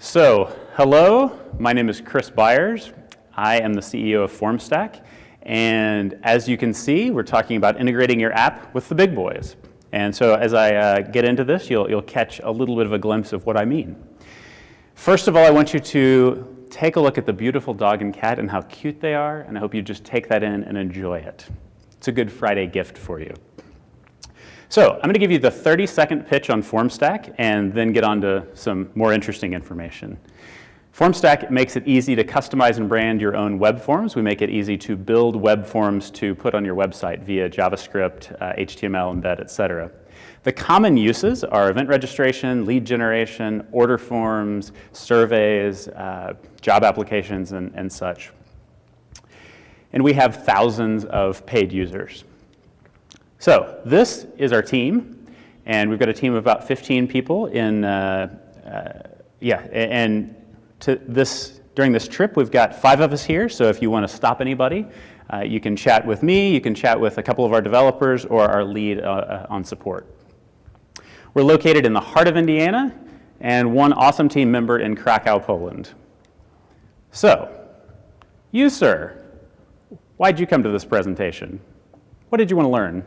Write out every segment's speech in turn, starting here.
Hello, my name is Chris Byers. I am the CEO of Formstack, and as you can see, we're talking about integrating your app with the big boys. And so as I get into this, you'll catch a little bit of a glimpse of what I mean. First of all, I want you to take a look at the beautiful dog and cat and how cute they are, and I hope you just take that in and enjoy it. It's a good Friday gift for you. So I'm going to give you the 30-second pitch on Formstack and then get on to some more interesting information. Formstack makes it easy to customize and brand your own web forms. We make it easy to build web forms to put on your website via JavaScript, HTML, embed, etc. The common uses are event registration, lead generation, order forms, surveys, job applications, and such. And we have thousands of paid users. So this is our team, and we've got a team of about 15 people in, during this trip, we've got 5 of us here, so if you want to stop anybody, you can chat with me, you can chat with a couple of our developers or our lead on support. We're located in the heart of Indiana, and one awesome team member in Krakow, Poland. So, you, sir, why'd you come to this presentation? What did you want to learn?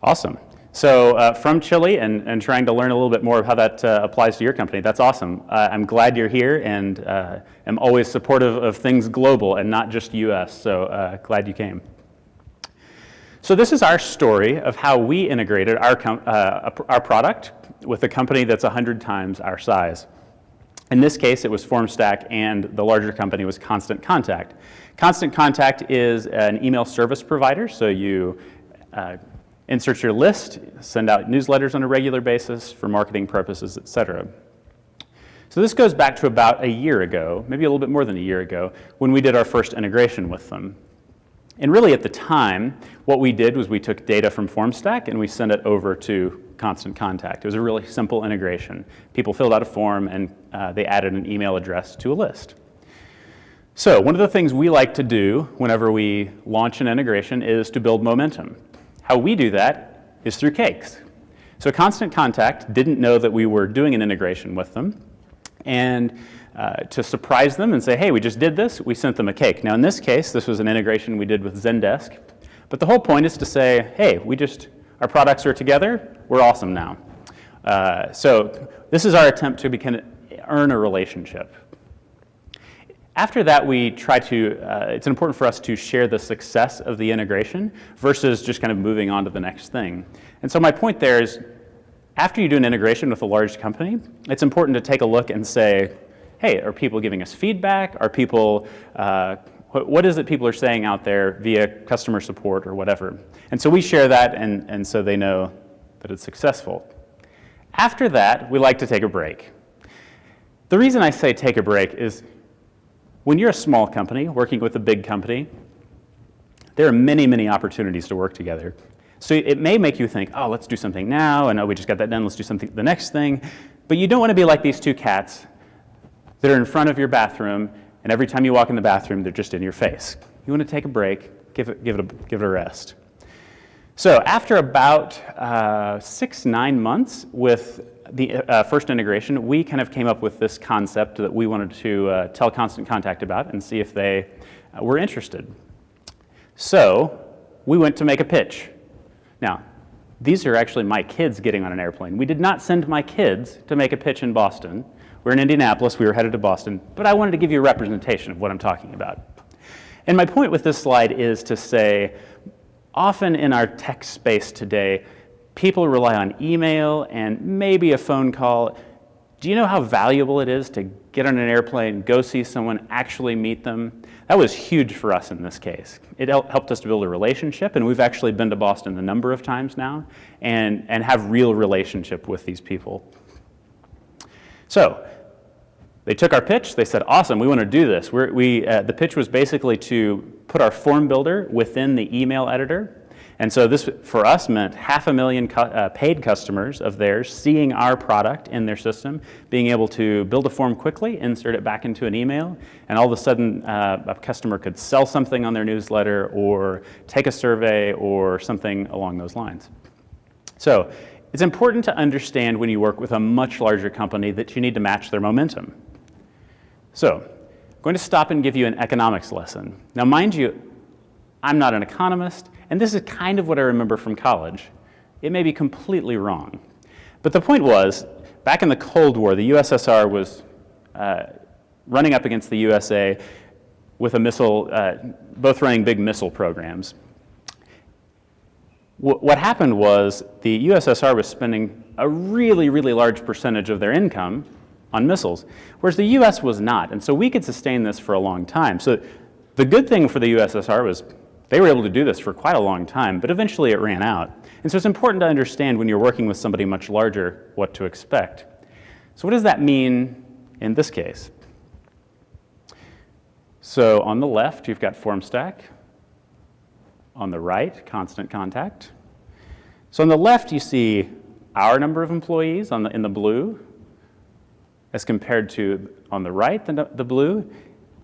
Awesome. So from Chile and trying to learn a little bit more of how that applies to your company. That's awesome. I'm glad you're here and am always supportive of things global and not just US, so glad you came. So this is our story of how we integrated our product with a company that's 100 times our size. In this case, it was Formstack, and the larger company was Constant Contact. Constant Contact is an email service provider, so you insert your list, send out newsletters on a regular basis for marketing purposes, etc. So this goes back to about a year ago, maybe a little bit more than a year ago, when we did our first integration with them. And really at the time, what we did was we took data from Formstack and we sent it over to Constant Contact. It was a really simple integration. People filled out a form and they added an email address to a list. So one of the things we like to do whenever we launch an integration is to build momentum. How we do that is through cakes. So Constant Contact didn't know that we were doing an integration with them. And to surprise them and say, hey, we just did this, we sent them a cake. Now in this case, this was an integration we did with Zendesk. But the whole point is to say, hey, our products are together, we're awesome now. So this is our attempt to earn a relationship. After that, we try to, it's important for us to share the success of the integration versus just kind of moving on to the next thing. And so my point there is, after you do an integration with a large company, it's important to take a look and say, hey, are people giving us feedback? Are people, what is it people are saying out there via customer support or whatever? And so we share that, and so they know that it's successful. After that, we like to take a break. The reason I say take a break is, when you're a small company working with a big company, there are many, many opportunities to work together. So it may make you think, oh, let's do something now, and oh, we just got that done, let's do something the next thing. But you don't want to be like these 2 cats that are in front of your bathroom, and every time you walk in the bathroom, they're just in your face. You want to take a break, give it a rest. So after about 6-9 months with the first integration, we kind of came up with this concept that we wanted to tell Constant Contact about and see if they were interested. So we went to make a pitch. Now, these are actually my kids getting on an airplane. We did not send my kids to make a pitch in Boston. We're in Indianapolis, we were headed to Boston, but I wanted to give you a representation of what I'm talking about. And my point with this slide is to say, often in our tech space today, people rely on email and maybe a phone call. Do you know how valuable it is to get on an airplane, go see someone, actually meet them? That was huge for us in this case. It helped us to build a relationship, and we've actually been to Boston a number of times now and have real relationship with these people. So they took our pitch, they said, awesome, we want to do this. The pitch was basically to put our form builder within the email editor And so this, for us, meant 500,000 paid customers of theirs seeing our product in their system, being able to build a form quickly, insert it back into an email, and all of a sudden a customer could sell something on their newsletter or take a survey or something along those lines. So it's important to understand when you work with a much larger company that you need to match their momentum. So I'm going to stop and give you an economics lesson. Now, mind you, I'm not an economist, and this is kind of what I remember from college. It may be completely wrong. But the point was, back in the Cold War, the USSR was running up against the USA with a missile, both running big missile programs. What happened was the USSR was spending a really, really large percentage of their income on missiles, whereas the US was not. And so we could sustain this for a long time. So the good thing for the USSR was they were able to do this for quite a long time, but eventually it ran out. And so it's important to understand when you're working with somebody much larger what to expect. So what does that mean in this case? So on the left, you've got Formstack. On the right, Constant Contact. So on the left, you see our number of employees in the blue, as compared to, on the right, the blue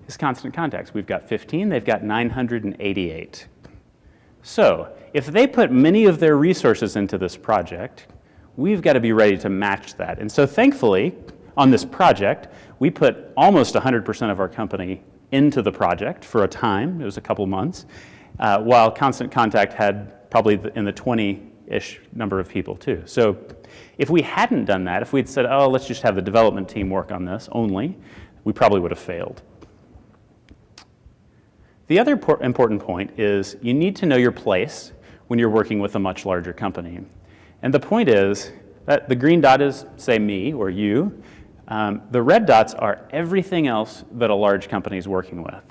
is Constant Contacts. We've got 15, they've got 988. So if they put many of their resources into this project, we've got to be ready to match that. And so thankfully, on this project, we put almost 100% of our company into the project for a time. It was a couple months, while Constant Contact had probably in the 20-ish number of people too. So if we hadn't done that, if we'd said, oh, let's just have the development team work on this only, we probably would have failed. The other important point is you need to know your place when you're working with a much larger company. And the point is that the green dot is, say, me or you. The red dots are everything else that a large company is working with.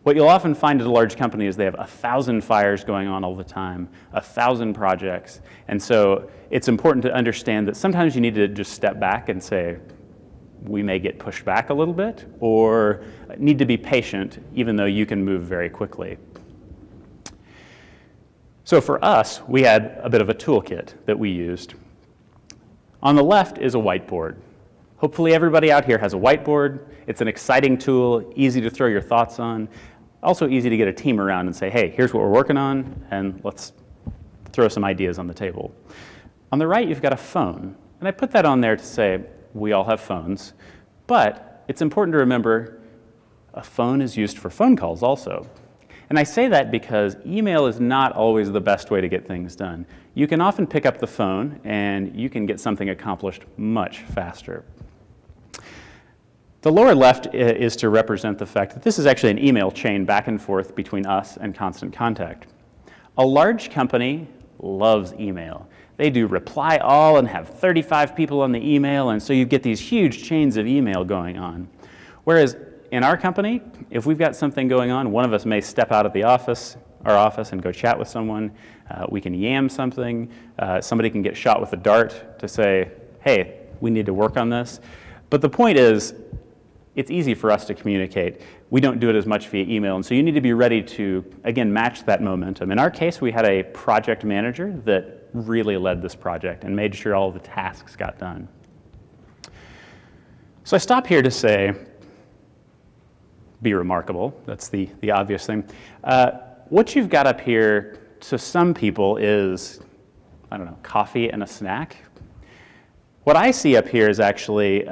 What you'll often find at a large company is they have 1,000 fires going on all the time, 1,000 projects. And so it's important to understand that sometimes you need to just step back and say, we may get pushed back a little bit, or need to be patient, even though you can move very quickly. So for us, we had a bit of a toolkit that we used. On the left is a whiteboard. Hopefully everybody out here has a whiteboard. It's an exciting tool, easy to throw your thoughts on, also easy to get a team around and say, hey, here's what we're working on, and let's throw some ideas on the table. On the right, you've got a phone. And I put that on there to say, we all have phones, but it's important to remember a phone is used for phone calls also. And I say that because email is not always the best way to get things done. You can often pick up the phone and you can get something accomplished much faster. The lower left is to represent the fact that this is actually an email chain back and forth between us and Constant Contact. A large company loves email. They do reply all and have 35 people on the email, and so you get these huge chains of email going on. Whereas in our company, if we've got something going on, one of us may step out of our office and go chat with someone. We can yam something. Somebody can get shot with a dart to say, hey, we need to work on this. But the point is, it's easy for us to communicate. We don't do it as much via email, and so you need to be ready to, again, match that momentum. In our case, we had a project manager that really led this project and made sure all the tasks got done. So I stop here to say, be remarkable. That's the obvious thing. What you've got up here to some people is, I don't know, coffee and a snack. What I see up here is actually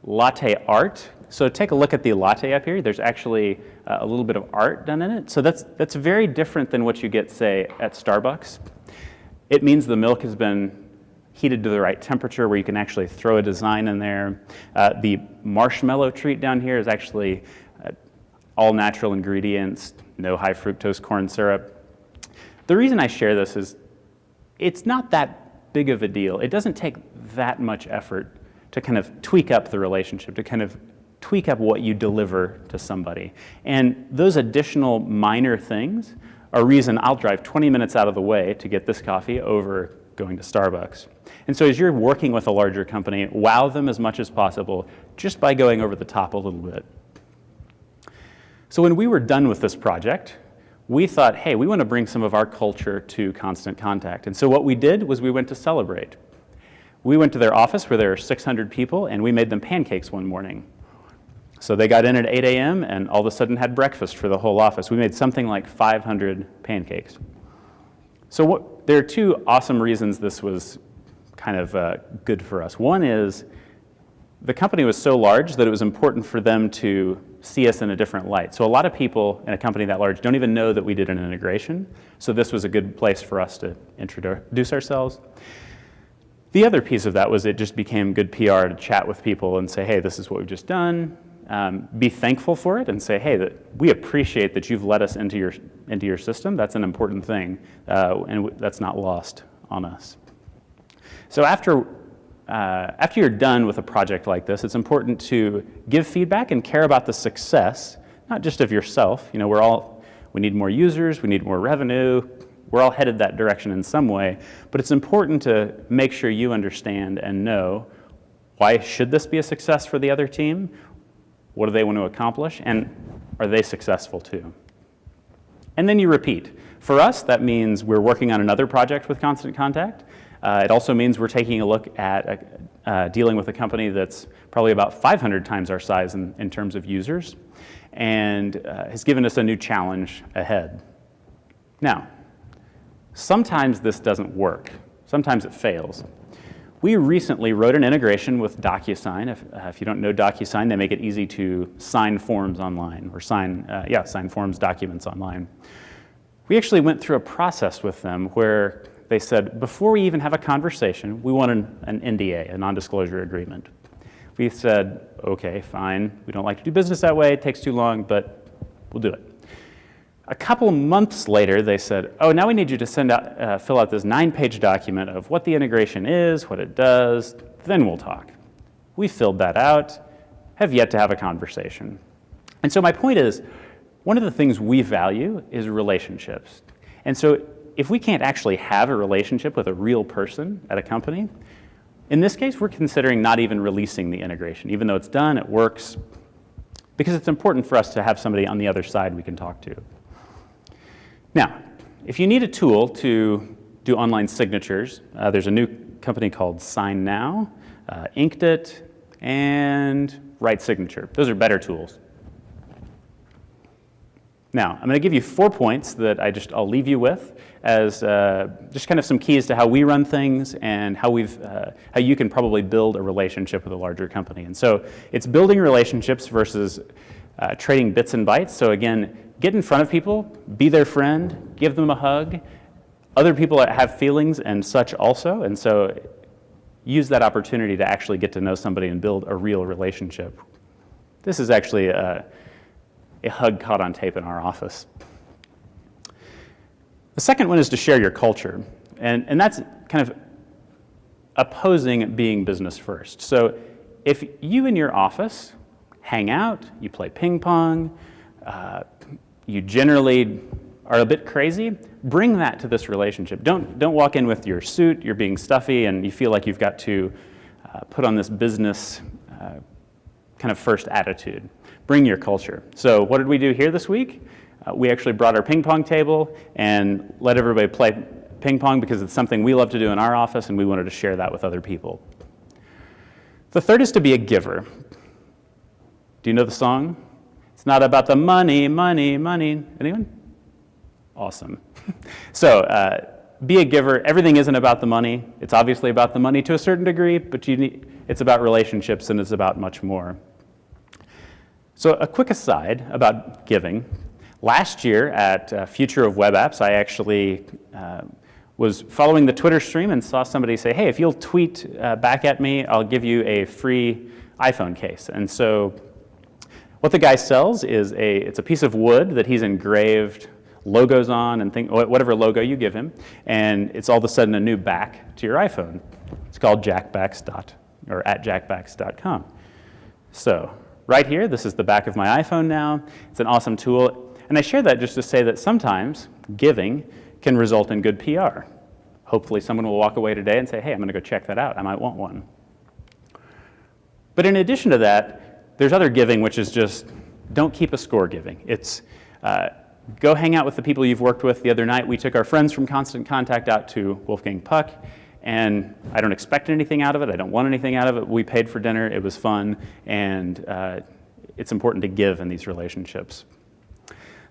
latte art. So take a look at the latte up here. There's actually a little bit of art done in it. So that's very different than what you get, say, at Starbucks. It means the milk has been heated to the right temperature where you can actually throw a design in there. The marshmallow treat down here is actually all natural ingredients, no high fructose corn syrup. The reason I share this is it's not that big of a deal. It doesn't take that much effort to kind of tweak up the relationship, to kind of tweak up what you deliver to somebody. And those additional minor things are a reason I'll drive 20 minutes out of the way to get this coffee over going to Starbucks. And so as you're working with a larger company, wow them as much as possible just by going over the top a little bit. So when we were done with this project, we thought, hey, we want to bring some of our culture to Constant Contact. And so what we did was we went to Celebrate. We went to their office where there were 600 people, and we made them pancakes one morning. So they got in at 8 a.m. and all of a sudden had breakfast for the whole office. We made something like 500 pancakes. So there are two awesome reasons this was kind of good for us. One is the company was so large that it was important for them to see us in a different light. So a lot of people in a company that large don't even know that we did an integration. So this was a good place for us to introduce ourselves. The other piece of that was it just became good PR to chat with people and say, hey, this is what we've just done. Be thankful for it and say, hey, that we appreciate that you've let us into your system. That's an important thing, and that's not lost on us. So after you're done with a project like this, it's important to give feedback and care about the success, not just of yourself. You know, we need more users, we need more revenue. We're all headed that direction in some way, but it's important to make sure you understand and know why should this be a success for the other team? What do they want to accomplish? And are they successful too? And then you repeat. For us, that means we're working on another project with Constant Contact. It also means we're taking a look at dealing with a company that's probably about 500 times our size in terms of users, and has given us a new challenge ahead. Now, sometimes this doesn't work. Sometimes it fails. We recently wrote an integration with DocuSign. If you don't know DocuSign, they make it easy to sign forms online, or sign forms documents online. We actually went through a process with them where they said, before we even have a conversation, we want an NDA, a non-disclosure agreement. We said, okay, fine. We don't like to do business that way. It takes too long, but we'll do it. A couple months later, they said, oh, now we need you to fill out this 9-page document of what the integration is, what it does, then we'll talk. We filled that out, have yet to have a conversation. And so my point is, one of the things we value is relationships. And so if we can't actually have a relationship with a real person at a company, in this case, we're considering not even releasing the integration. Even though it's done, it works, because it's important for us to have somebody on the other side we can talk to. Now, if you need a tool to do online signatures, there's a new company called SignNow, Inked, and Write Signature. Those are better tools. Now, I'm going to give you 4 points that I'll leave you with as just kind of some keys to how we run things and how you can probably build a relationship with a larger company. And so it's building relationships versus trading bits and bytes. So again, get in front of people, be their friend, give them a hug. Other people have feelings and such also, and so use that opportunity to actually get to know somebody and build a real relationship. This is actually a hug caught on tape in our office. The second one is to share your culture, and that's kind of opposing being business first. So if you in your office hang out, you play ping pong, you generally are a bit crazy, bring that to this relationship. Don't walk in with your suit, you're being stuffy, and you feel like you've got to put on this business kind of first attitude. Bring your culture. So what did we do here this week? We actually brought our ping pong table and let everybody play ping pong because it's something we love to do in our office, and we wanted to share that with other people. The third is to be a giver. Do you know the song? It's not about the money, money, money. Anyone? Awesome. So be a giver. Everything isn't about the money. It's obviously about the money to a certain degree, but it's about relationships, and it's about much more. So a quick aside about giving. Last year at Future of Web Apps, I actually was following the Twitter stream and saw somebody say, hey, if you'll tweet back at me, I'll give you a free iPhone case. And so what the guy sells is it's a piece of wood that he's engraved logos on and whatever logo you give him, and it's all of a sudden a new back to your iPhone. It's called jackbacks.com. So right here, this is the back of my iPhone now. It's an awesome tool, and I share that just to say that sometimes giving can result in good PR. Hopefully someone will walk away today and say, hey, I'm going to go check that out. I might want one. But in addition to that, there's other giving, which is just don't keep a score giving. It's Go hang out with the people you've worked with. The other night, we took our friends from Constant Contact out to Wolfgang Puck, and I don't expect anything out of it. I don't want anything out of it. We paid for dinner. It was fun, and it's important to give in these relationships.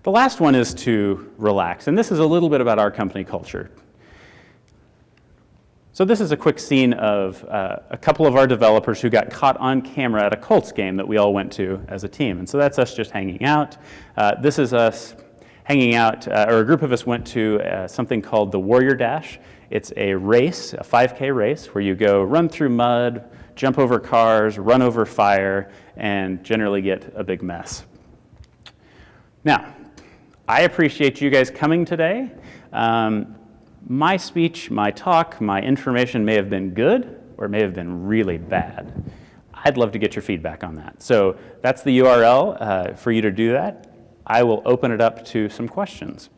The last one is to relax, and this is a little bit about our company culture. So this is a quick scene of a couple of our developers who got caught on camera at a Colts game that we all went to as a team. And so that's us just hanging out. This is us hanging out, or a group of us went to something called the Warrior Dash. It's a race, a 5K race, where you go run through mud, jump over cars, run over fire, and generally get a big mess. Now, I appreciate you guys coming today. My speech, my talk, my information may have been good or may have been really bad. I'd love to get your feedback on that. So that's the URL for you to do that. I will open it up to some questions.